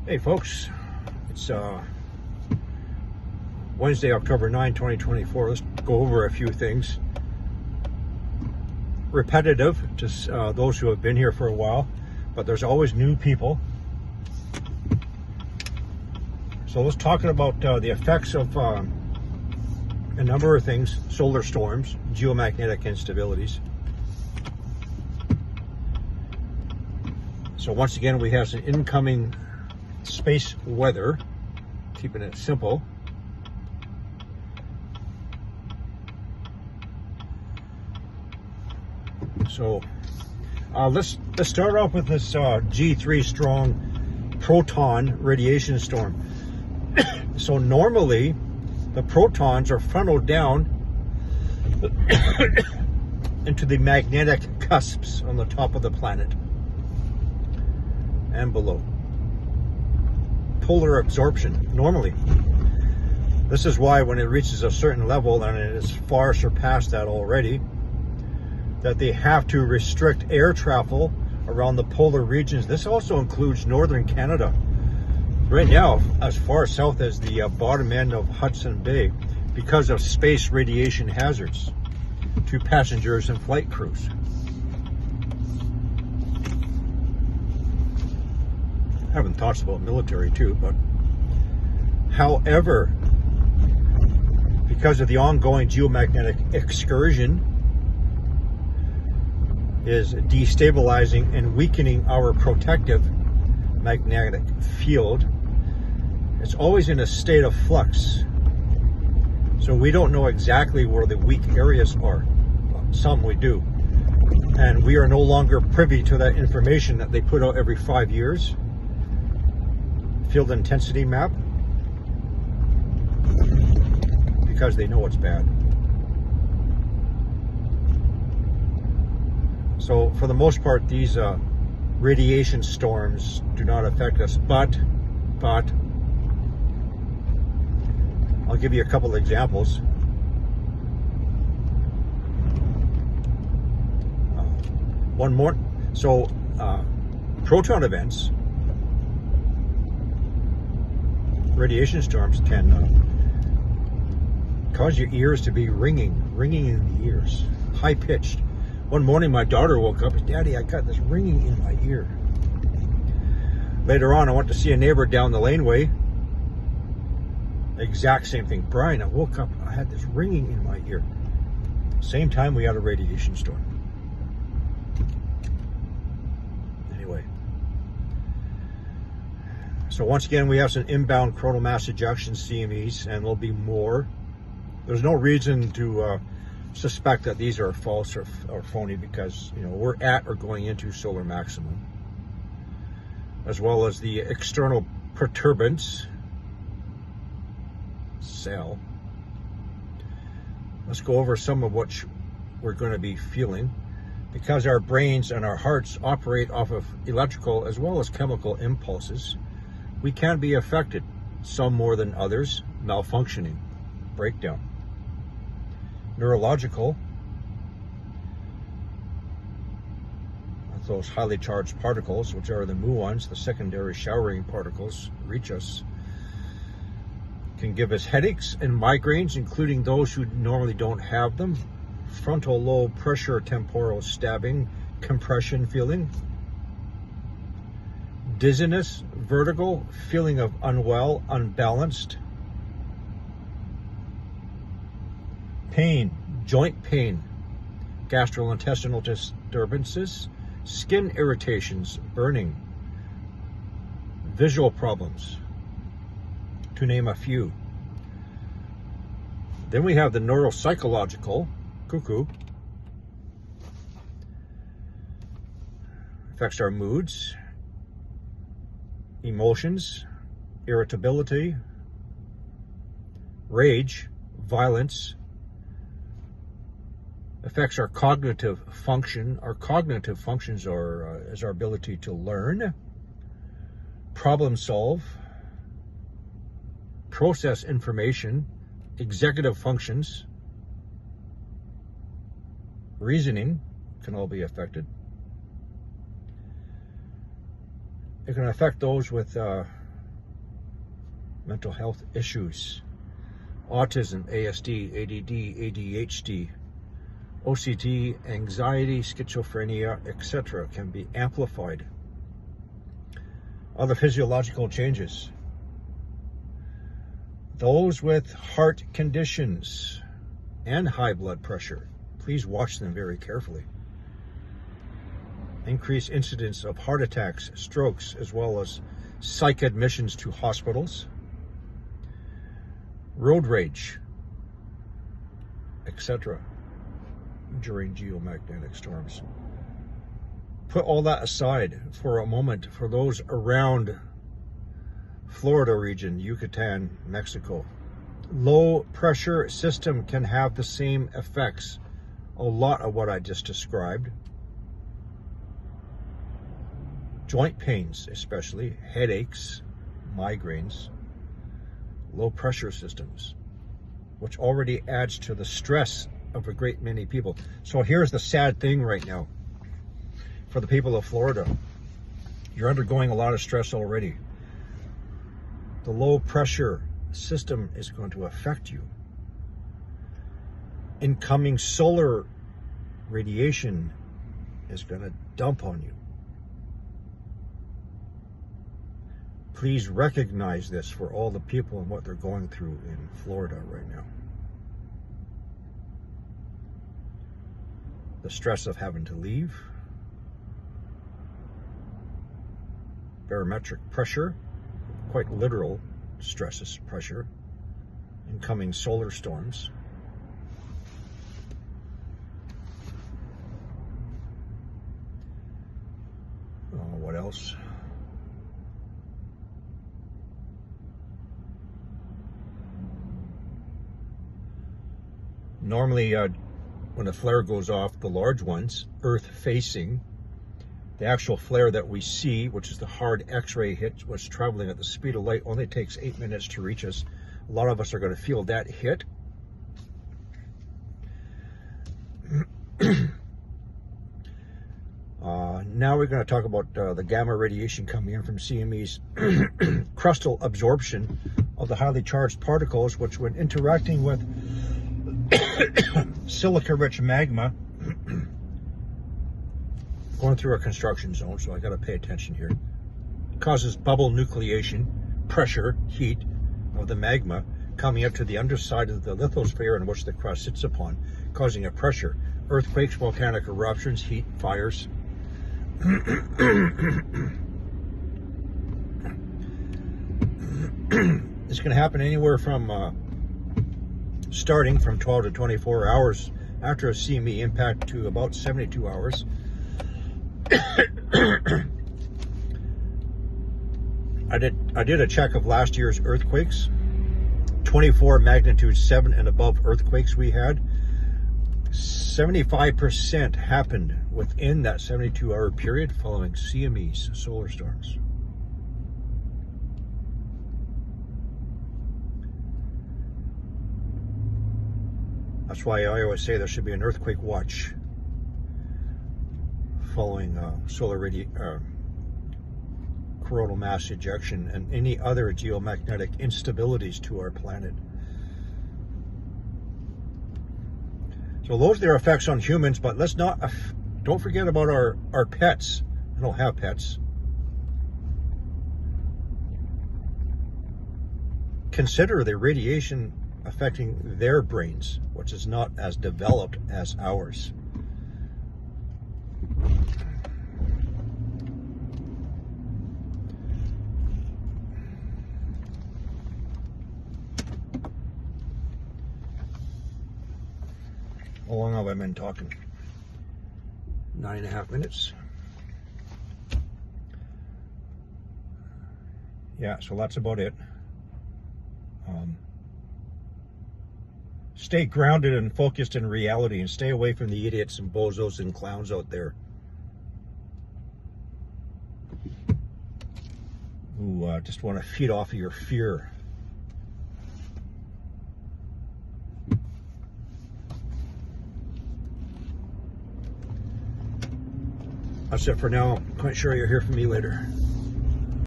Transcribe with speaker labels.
Speaker 1: Hey folks, it's Wednesday, October 9, 2024. Let's go over a few things. Repetitive to those who have been here for a while, but there's always new people. So let's talk about the effects of a number of things: solar storms, geomagnetic instabilities. So once again, we have some incoming space weather, keeping it simple. So let's start off with this G3 strong proton radiation storm. So normally the protons are funneled down into the magnetic cusps on the top of the planet and below. Polar absorption normally. This is why when it reaches a certain level, and it is far surpassed that already, that they have to restrict air travel around the polar regions. This also includes northern Canada. Right now, as far south as the bottom end of Hudson Bay, because of space radiation hazards to passengers and flight crews. Having thoughts about military too, but however, because of the ongoing geomagnetic excursion is destabilizing and weakening our protective magnetic field, it's always in a state of flux. So we don't know exactly where the weak areas are. Some we do. And we are no longer privy to that information that they put out every 5 years. Field intensity map, because they know it's bad. So for the most part, these radiation storms do not affect us, but I'll give you a couple of examples. One more. So proton events, radiation storms can cause your ears to be ringing in the ears, high pitched. One morning my daughter woke up and, "Daddy, I got this ringing in my ear." Later on, I went to see a neighbor down the laneway. Exact same thing. "Brian, I woke up, I had this ringing in my ear." Same time we had a radiation storm. Anyway. So once again, we have some inbound coronal mass ejection CMEs, and there'll be more. There's no reason to suspect that these are false or phony, because we're at or going into solar maximum, as well as the external perturbance cell. Let's go over some of what we're going to be feeling, because our brains and our hearts operate off of electrical as well as chemical impulses. We can be affected, some more than others. Malfunctioning, breakdown. Neurological, those highly charged particles, which are the muons, the secondary showering particles, reach us, can give us headaches and migraines, including those who normally don't have them. Frontal lobe pressure, temporal stabbing, compression feeling. Dizziness, vertigo, feeling of unwell, unbalanced. Pain, joint pain, gastrointestinal disturbances, skin irritations, burning, visual problems, to name a few. Then we have the neuropsychological, cuckoo, affects our moods, emotions, irritability, rage, violence, affects our cognitive function. Our cognitive functions is our ability to learn, problem solve, process information, executive functions, reasoning can all be affected. It can affect those with mental health issues, autism, ASD, ADD, ADHD, OCD, anxiety, schizophrenia, etc. can be amplified. Other physiological changes. Those with heart conditions and high blood pressure, please watch them very carefully. Increased incidence of heart attacks, strokes, as well as psych admissions to hospitals, road rage, etc. during geomagnetic storms. Put all that aside for a moment for those around Florida region, Yucatan, Mexico. Low pressure system can have the same effects. A lot of what I just described. Joint pains, especially headaches, migraines, low pressure systems, which already adds to the stress of a great many people. So here's the sad thing right now for the people of Florida. You're undergoing a lot of stress already. The low pressure system is going to affect you. Incoming solar radiation is going to dump on you. Please recognize this for all the people and what they're going through in Florida right now. The stress of having to leave, barometric pressure, quite literal stresses, pressure, incoming solar storms. What else? Normally, when a flare goes off, the large ones, Earth facing, the actual flare that we see, which is the hard X-ray hit, was traveling at the speed of light, only takes 8 minutes to reach us. A lot of us are going to feel that hit. Now we're going to talk about the gamma radiation coming in from CME's crustal absorption of the highly charged particles, which when interacting with silica-rich magma going through a construction zone, so I got to pay attention here, causes bubble nucleation, pressure, heat of the magma coming up to the underside of the lithosphere in which the crust sits upon, causing a pressure, earthquakes, volcanic eruptions, heat, fires. It's going to happen anywhere from starting from 12 to 24 hours after a CME impact to about 72 hours. I did a check of last year's earthquakes. 24 magnitude 7 and above earthquakes we had. 75% happened within that 72-hour period following CME's solar storms. That's why I always say there should be an earthquake watch following coronal mass ejection and any other geomagnetic instabilities to our planet. So those are their effects on humans, but don't forget about our pets. I don't have pets. Consider the radiation affecting their brains, which is not as developed as ours. How long have I been talking? 9.5 minutes. Yeah, so that's about it. Stay grounded and focused in reality and stay away from the idiots and bozos and clowns out there who just want to feed off of your fear. That's it for now. I'm quite sure you'll hear from me later.